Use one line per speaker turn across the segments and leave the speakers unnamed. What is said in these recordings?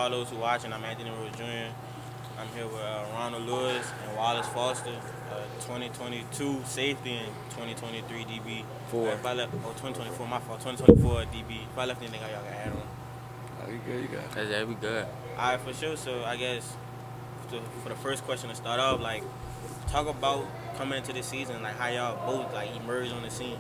all those who watching. I'm Anthony Rhodes Jr. I'm here with Ronald and Wallace Foster, 2022 safety and 2023 DB. If I left, 2024, my fault, 2024 DB. If I left anything, y'all can add on.
Oh, you good.
Yeah, we good.
All right, for sure. So I guess for the first question to start off, like, talk about coming into this season, like how y'all both like emerged on the scene.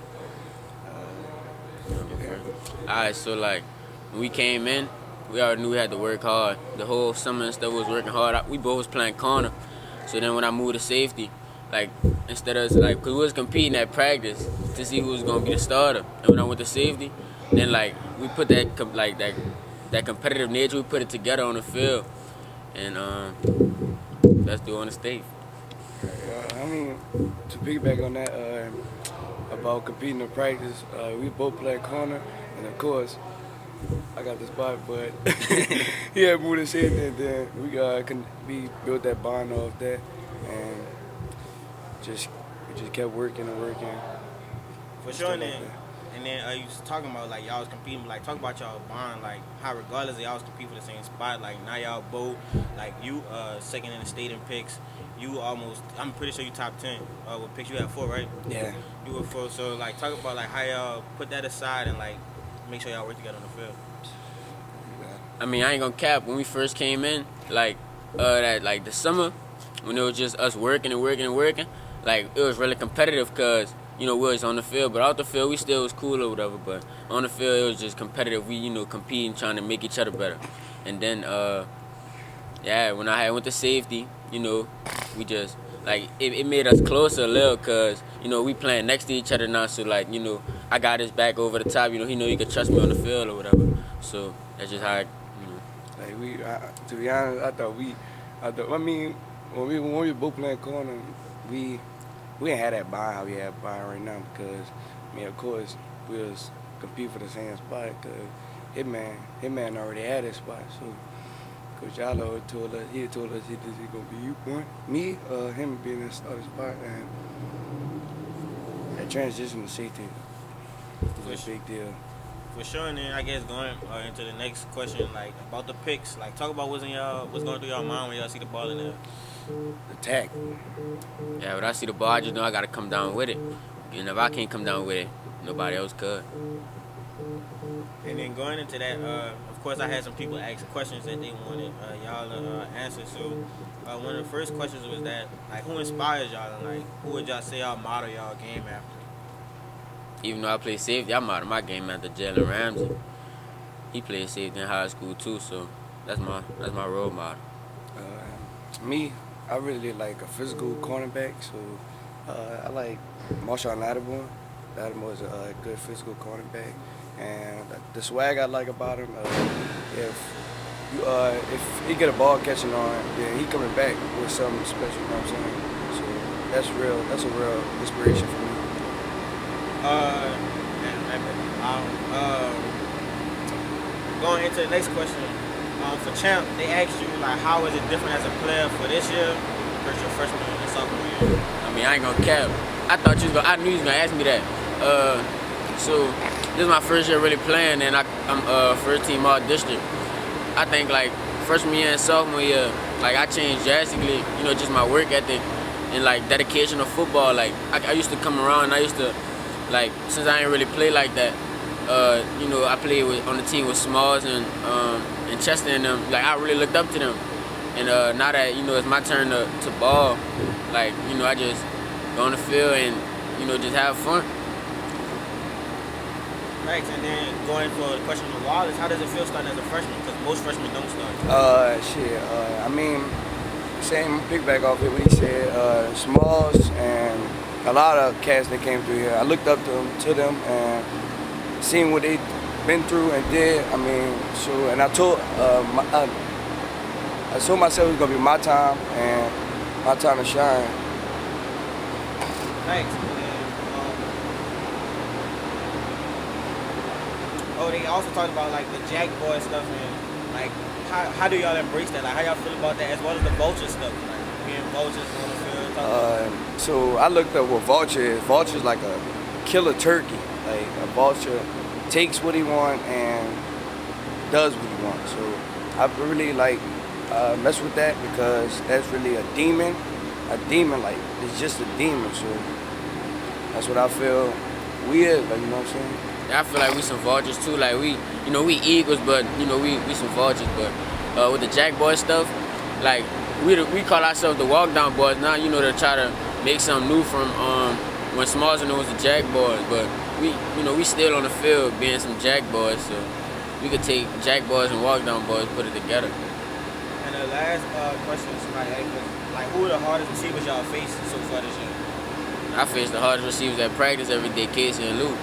Alright, so like when we came in, we already knew we had to work hard. The whole summer and stuff was working hard. We both was playing corner. So then when I moved to safety, like instead of like, cause we was competing at practice to see who was gonna be the starter. And when I went to safety, then like we put that competitive nature, we put it together on the field, and that's the on the state.
I mean, to piggyback on that, about competing in practice, we both play corner, and of course, I got the spot, but he had moved his head, and then we built that bond off that, and we just kept working and working.
For sure, and then you was talking about like y'all was competing, like talk about y'all bond, like how regardless of y'all was competing for the same spot, like now y'all both, like you second in the state in picks. You almost, I'm pretty sure you top 10 with picks. You had 4, right?
Yeah.
You were 4. So like talk about like how y'all put that aside and like make sure y'all work together on the field.
I mean, I ain't gonna cap. When we first came in, like the summer, when it was just us working, like it was really competitive because we was on the field, but out the field we still was cool or whatever. But on the field it was just competitive. We competing, trying to make each other better. And then when I went to safety, we just like it made us closer a little because we playing next to each other now. So like I got his back over the top. He know he could trust me on the field or whatever. So that's just how.
Like to be honest, I mean, when we were both playing corner, we didn't have that bond how we have bond right now because of course we was competing for the same spot because Hitman already had his spot. So Coach Yalo told us he was gonna be you, me, him being in the starting spot, and that transition to safety was a big deal.
For sure, and then I guess going into the next question, like about the picks, like talk about what's going through y'all mind when y'all see the ball in there.
Attack.
Yeah, when I see the ball, I just know I gotta come down with it. And if I can't come down with it, nobody else could.
And then going into that, of course, I had some people ask questions that they wanted y'all to answer. So one of the first questions was that, like, who inspires y'all, and like, who would y'all say y'all model y'all game after?
Even though I play safety, I model my game after Jalen Ramsey. He played safety in high school too, so that's my role model.
Me, I really like a physical cornerback, so I like Marshawn Lattimore. Lattimore is a good physical cornerback, and the swag I like about him, if he get a ball catching on, then he coming back with something special. You know what I'm saying? So that's a real inspiration for me.
Going into the next question, for Champ, they asked you like how is it different as a player for this year versus your freshman and sophomore year?
I mean, I ain't gonna cap. I knew you was gonna ask me that. So this is my first year really playing, and I'm first team all district. I think like freshman year and sophomore year, like I changed drastically. Just my work ethic and like dedication to football. Like I used to come around. I used to like since I didn't really play like that. I played on the team with Smalls and Chester and them. Like I really looked up to them. And now that it's my turn to ball, like I just go on the field and just have fun.
Thanks. And then going for the question of Wallace, how does it feel starting as a freshman? Because most freshmen don't start.
I mean, same piggyback off it. What he said, Smalls and a lot of cats that came through here. I looked up to them and seen what they been through and did. I mean, so and I told myself it was gonna be my time and my time to shine.
Thanks. They also talked about like the Jack Boy stuff and like how do y'all embrace that? Like how y'all feel about that as well as the vulture stuff, like being vultures on the field.
So I looked up what vulture is. Vulture is like a killer turkey. Like a vulture takes what he wants and does what he wants. So I really like mess with that because that's really a demon. A demon, like it's just a demon. So that's what I feel we is. Like, you know what I'm saying?
I feel like we some vultures too. Like we eagles, but we some vultures. But with the Jack Boy stuff, like we call ourselves the walk down boys now. To try to make something new from when Smalls and it was the Jack Boys. But we still on the field being some Jack Boys. So we could take Jack Boys and walk down boys, put it together.
And the last question is like who are the hardest receivers y'all faced so far this year?
I face the hardest receivers at practice every day, Casey and Luke.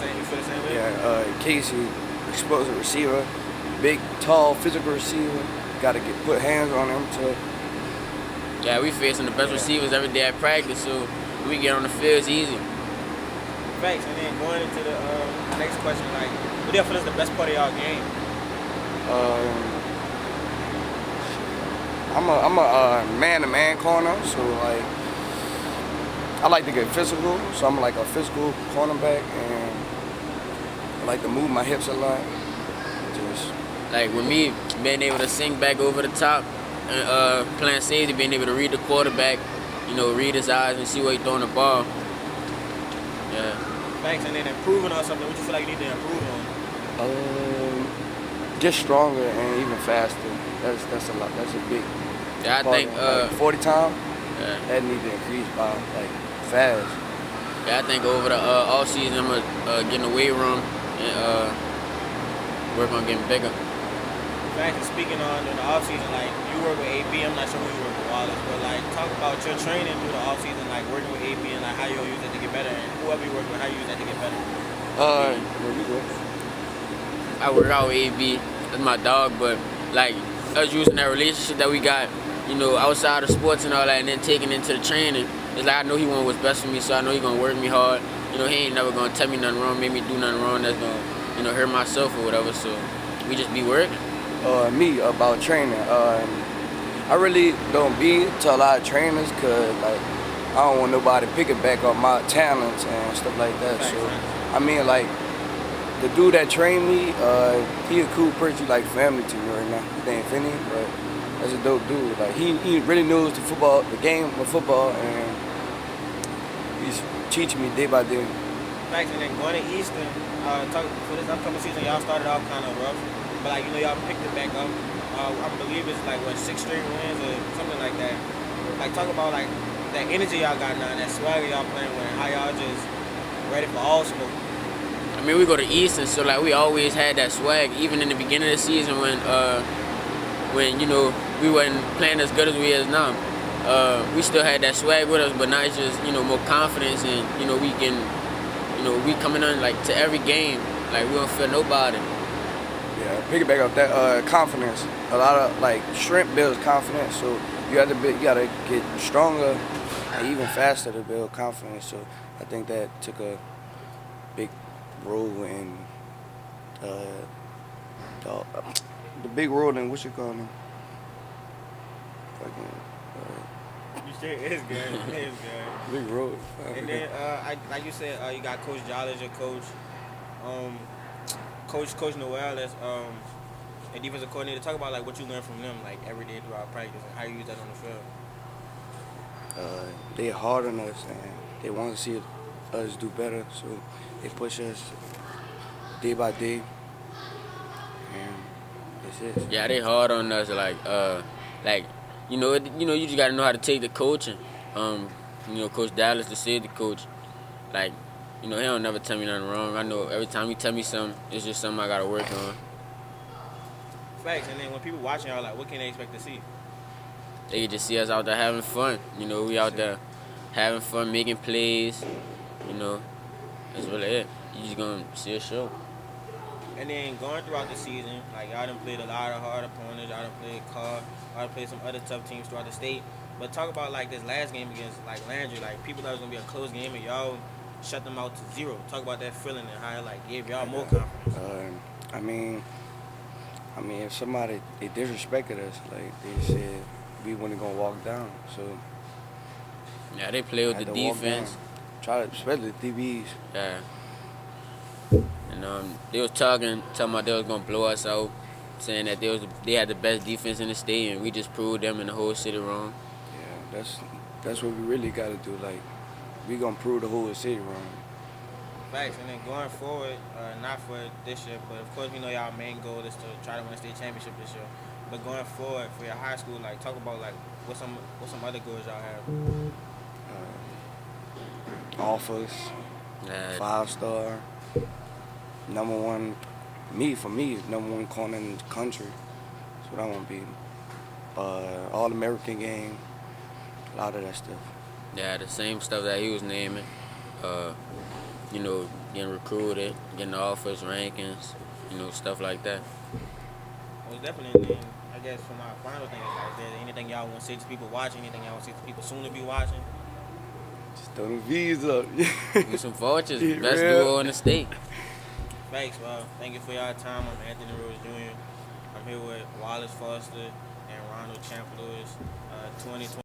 You feel the same way?
Yeah, Casey, explosive receiver, big, tall, physical receiver. Got to put hands on him to.
Yeah, we facing the best receivers every day at practice, so we get on the field, it's easy.
Thanks. And then going into the next question, like, what do y'all feel is the best part of y'all game?
I'm a man-to-man corner, so like I like to get physical, so I'm like a physical cornerback, and I like to move my hips a lot. Just
like with me being able to sink back over the top and playing safety, being able to read the quarterback, read his eyes and see where he's throwing the ball. Yeah.
Thanks. And then improving on something, what you feel like you need to improve on?
Just stronger and even faster. That's a lot. That's a big.
Yeah, I think
like 40 time.
Yeah.
That need to increase by like fast.
Yeah, I think over the off season I'm gonna get in the weight room and work on getting bigger.
Thanks. And speaking on in the off season, like you work with AB, I'm not sure who you work with Wallace, but like talk about your training through the off season, like working with AB and like how you'll use it to get better, and whoever you work with, how you use that to get better.
Where you go?
I work out with AB. That's my dog, but like us using that relationship that we got, outside of sports and all that, and then taking into the training, it's like I know he want what's best for me, so I know he gonna work me hard. He ain't never gonna tell me nothing wrong, make me do nothing wrong that's gonna, hurt myself or whatever. So we just be working.
Me about training. I really don't be to a lot of trainers because like I don't want nobody picking back on my talents and stuff like that. So I mean like the dude that trained me, he a cool person, like family to me right now. His name Finney, but that's a dope dude. Like he really knows the game of football, and he's teaching me day by day.
Thanks. And then going to Eastern, for this upcoming season, y'all started off kind of rough, but y'all picked it back up. I believe it's like 6 straight wins or something like that. Like talk about like that energy y'all got now, and that swagger y'all playing with, and how y'all just ready for all smoke.
I mean, we go to Eastern, so like we always had that swag, even in the beginning of the season when we wasn't playing as good as we is now. We still had that swag with us, but now it's just more confidence, and we can we coming on like to every game like we don't fear nobody.
Yeah, piggyback off that confidence. A lot of like strength builds confidence, so you gotta get stronger and even faster to build confidence. So I think that took a big role in the big role in what you call them.
You said it's good. It's good.
Big role.
And then like you said, you got Coach Jolly as your coach. Coach Noel as a defensive coordinator. Talk about like what you learn from them like every day throughout practice and how you use that on the field.
They're hard on us and they want to see us do better, so they push us day by day. And that's it.
Yeah, they hard on us. You just gotta know how to take the coaching. Coach Dallas, the safety coach, he don't never tell me nothing wrong. I know every time he tell me something, it's just something I gotta work on.
Facts. And then when people watching y'all, like, what can they expect to see?
They can just see us out there having fun. We out there having fun, making plays. That's really it. You just gonna see a show.
And then going throughout the season, like y'all done played a lot of hard opponents. Y'all done played Carr. Y'all done played some other tough teams throughout the state. But talk about like this last game against like Landry. Like people thought it was gonna be a close game, and y'all shut them out to 0. Talk about that feeling and how it like gave y'all more confidence.
I mean, if somebody they disrespected us, like they said, we wasn't gonna walk down. So
yeah, they play with the defense.
Try to, especially the DBs.
Yeah. And they was talking about they was gonna blow us out. saying that they had the best defense in the state, and we just proved them and the whole city wrong.
Yeah, that's what we really got to do. Like, we gonna prove the whole city wrong.
Facts. And then going forward, not for this year, but of course we know y'all main goal is to try to win a state championship this year. But going forward for your high school, like talk about like what some other goals y'all have.
Offers,
Uh,
5-star, number one. For me, number one corner in the country. That's what I want to be. All-American game, a lot of that stuff.
yeah, the same stuff that he was naming. You know, getting recruited, getting the offers, rankings, you know, stuff like that.
Well, definitely. And I guess for my final thing, like, is there anything y'all want to say to people watching? Anything y'all want to say to people soon to be watching?
Just throw them V's up.
We some fortunes,
Yeah,
best
real.
duo in the state.
Thanks, well, thank you for your time. I'm Anthony Rhodes Jr. I'm here with Wallace Foster and Ronald Champ Lewis, 2020.